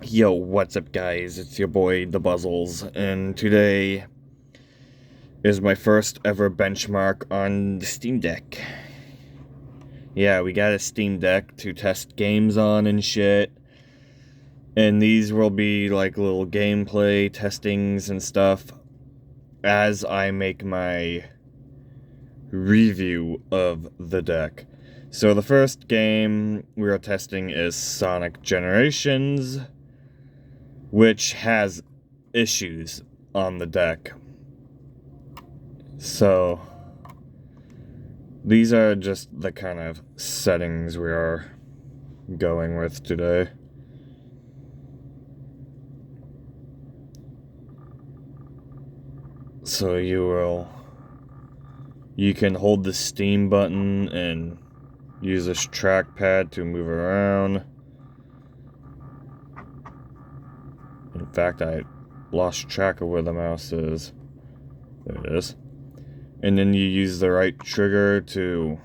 Yo, what's up guys? It's your boy, The Buzzles, and today is my first ever benchmark on the Steam Deck. Yeah, we got a Steam Deck to test games on and shit, and these will be like little gameplay testings and stuff as I make my review of the deck. So the first game we are testing is Sonic Generations, which has issues on the deck. So these are just the kind of settings we are going with today. So you can hold the Steam button and use this trackpad to move around. In fact, I lost track of where the mouse is. There it is. And then you use the right trigger to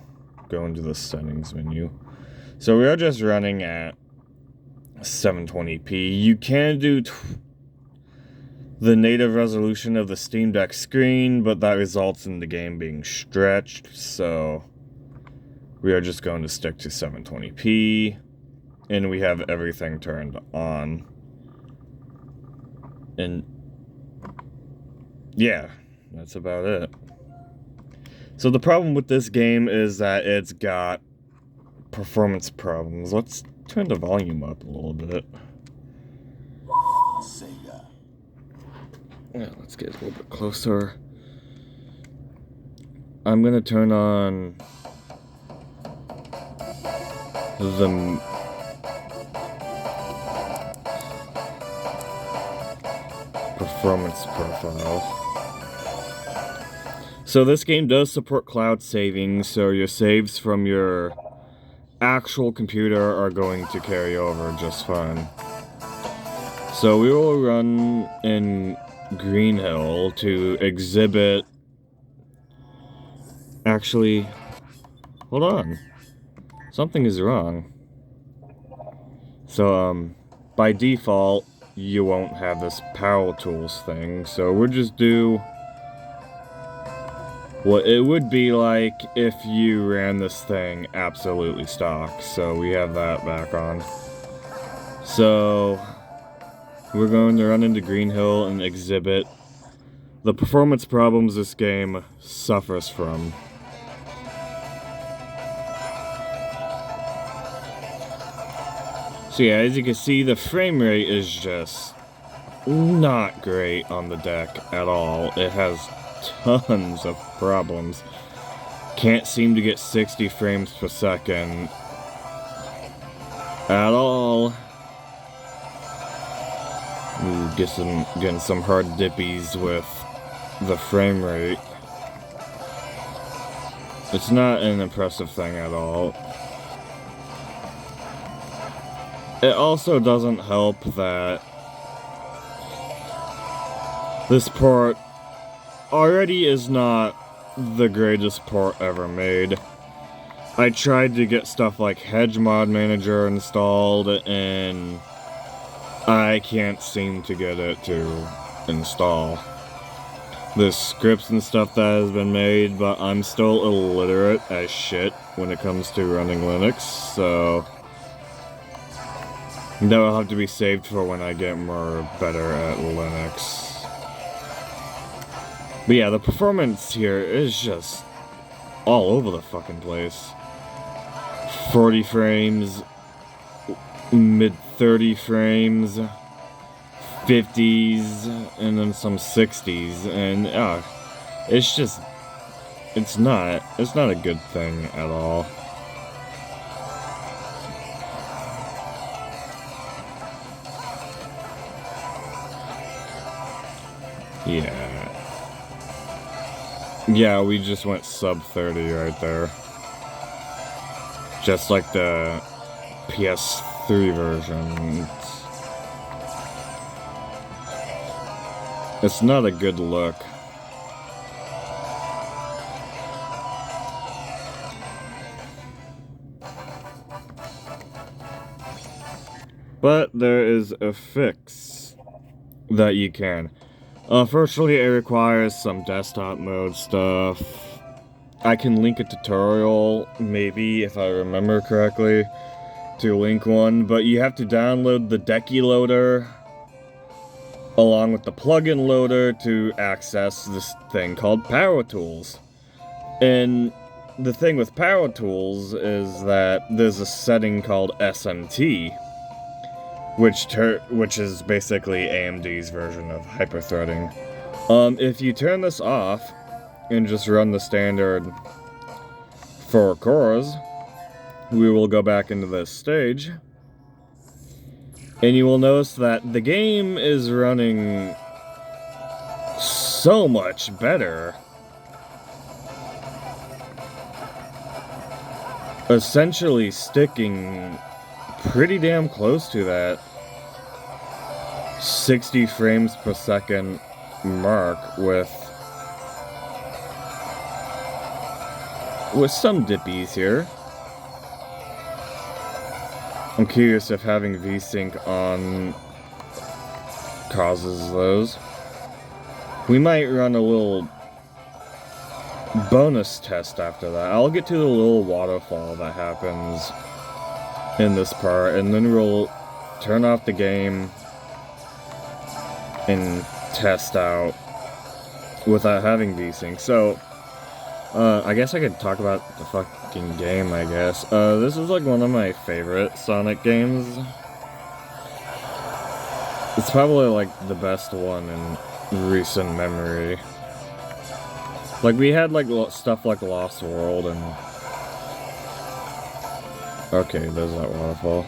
go into the settings menu. So we are just running at 720p. You can do the native resolution of the Steam Deck screen, but that results in the game being stretched, so we are just going to stick to 720p, and we have everything turned on. And yeah, that's about it. So the problem with this game is that it's got performance problems. Let's turn the volume up a little bit. Sega. Yeah, let's get a little bit closer. I'm gonna turn on the performance profile. So this game does support cloud saving, so your saves from your actual computer are going to carry over just fine. So we will run in Green Hill to exhibit... Actually, hold on. Something is wrong. So, by default, you won't have this Powertools thing, so we'll just do what it would be like if you ran this thing absolutely stock. So we have that back on. So we're going to run into Green Hill and exhibit the performance problems this game suffers from. So yeah, as you can see, the frame rate is just not great on the deck at all. It has tons of problems. Can't seem to get 60 frames per second at all. Ooh, getting some hard dippies with the frame rate. It's not an impressive thing at all. It also doesn't help that this port already is not the greatest port ever made. I tried to get stuff like Hedge Mod Manager installed, and I can't seem to get it to install. There's scripts and stuff that has been made, but I'm still illiterate as shit when it comes to running Linux, so that will have to be saved for when I get better at Linux. But yeah, the performance here is just all over the fucking place. 40 frames, mid 30 frames, 50s, and then some 60s, and it's just, it's not a good thing at all. Yeah, we just went sub 30 right there. Just like the PS3 version. It's not a good look. But there is a fix that you can. Unfortunately, it requires some desktop mode stuff. I can link a tutorial, maybe, if I remember correctly, to link one, but you have to download the Decky loader along with the plugin loader to access this thing called Powertools. And the thing with Powertools is that there's a setting called SMT, which is basically AMD's version of hyperthreading. If you turn this off and just run the standard 4 cores, we will go back into this stage, and you will notice that the game is running so much better. Essentially sticking pretty damn close to that 60 frames per second mark with some dippies here. I'm curious if having VSync on causes those. We might run a little bonus test after that. I'll get to the little waterfall that happens in this part, and then we'll turn off the game and test out without having VSync. So, I guess I could talk about the fucking game, I guess. This is like one of my favorite Sonic games. It's probably like the best one in recent memory. Like, we had like stuff like Lost World and... Okay, there's that waterfall.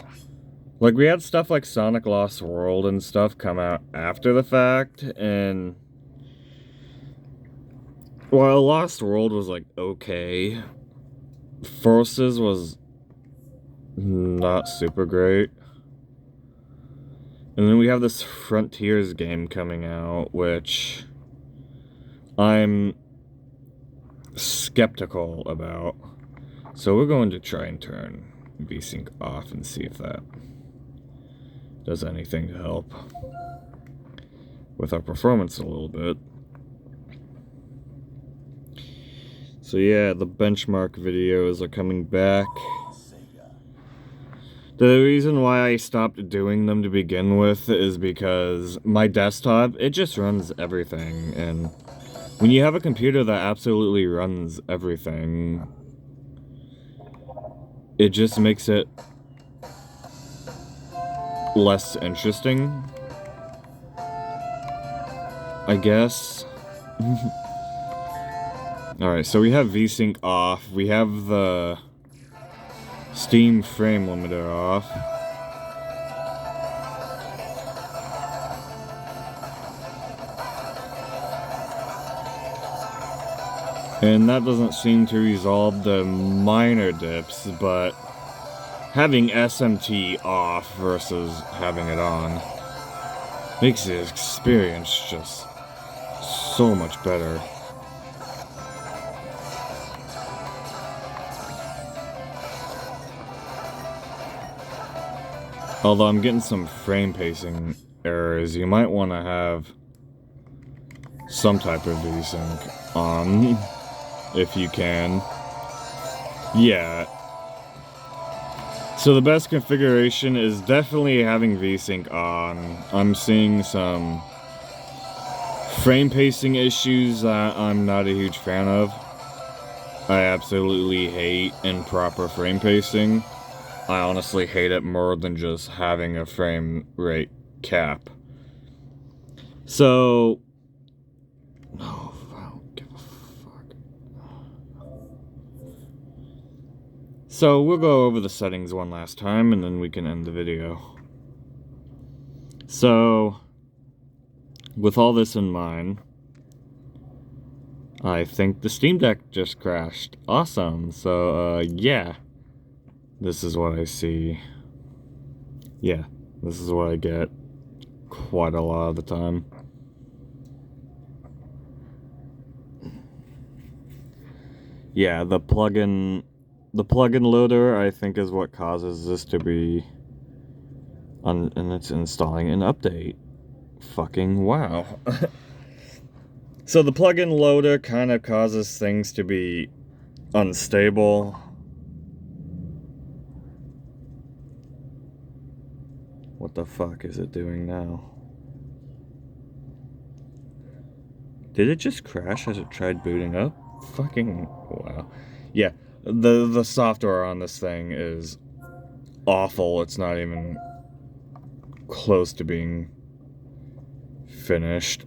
Like, we had stuff like Sonic Lost World and stuff come out after the fact, and... While Lost World was, like, okay, Forces was not super great. And then we have this Frontiers game coming out, which I'm skeptical about. So we're going to try and turn VSync off and see if that does anything to help with our performance a little bit. So yeah, the benchmark videos are coming back. The reason why I stopped doing them to begin with is because my desktop, it just runs everything, and when you have a computer that absolutely runs everything, it just makes it less interesting, I guess. Alright, so we have VSync off, we have the Steam frame limiter off. And that doesn't seem to resolve the minor dips, but having SMT off versus having it on makes the experience just so much better. Although I'm getting some frame pacing errors, you might want to have some type of VSync on, if you can. Yeah. So the best configuration is definitely having VSync on. I'm seeing some frame pacing issues that I'm not a huge fan of. I absolutely hate improper frame pacing. I honestly hate it more than just having a frame rate cap. So... Oh, I don't give a fuck. So we'll go over the settings one last time, and then we can end the video. So, with all this in mind, I think the Steam Deck just crashed. Awesome. So, yeah. This is what I see. Yeah, this is what I get quite a lot of the time. Yeah, the plugin loader, I think, is what causes this to be and it's installing an update. Fucking wow. So the plugin loader kind of causes things to be unstable. What the fuck is it doing now? Did it just crash as it tried booting up? Fucking wow. Yeah, the software on this thing is awful. It's not even close to being finished.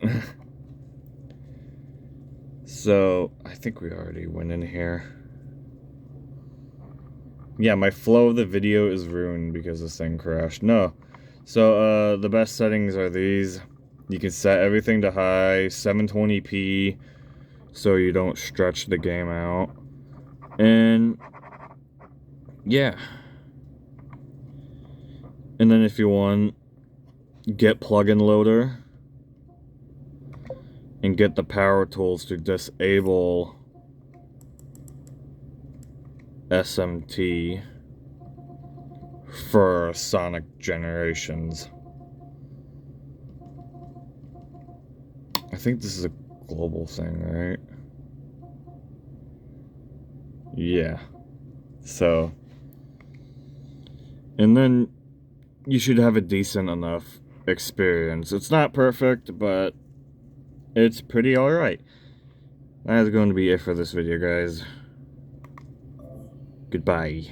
So, I think we already went in here. Yeah, my flow of the video is ruined because this thing crashed. No. So, the best settings are these. You can set everything to high, 720p, so you don't stretch the game out. And, yeah. And then if you want, get plugin loader. And get the Powertools to disable SMT for Sonic generations. I think this is a global thing, right? Yeah. So, and then you should have a decent enough experience. It's not perfect, but it's pretty alright. That is going to be it for this video, guys. Goodbye.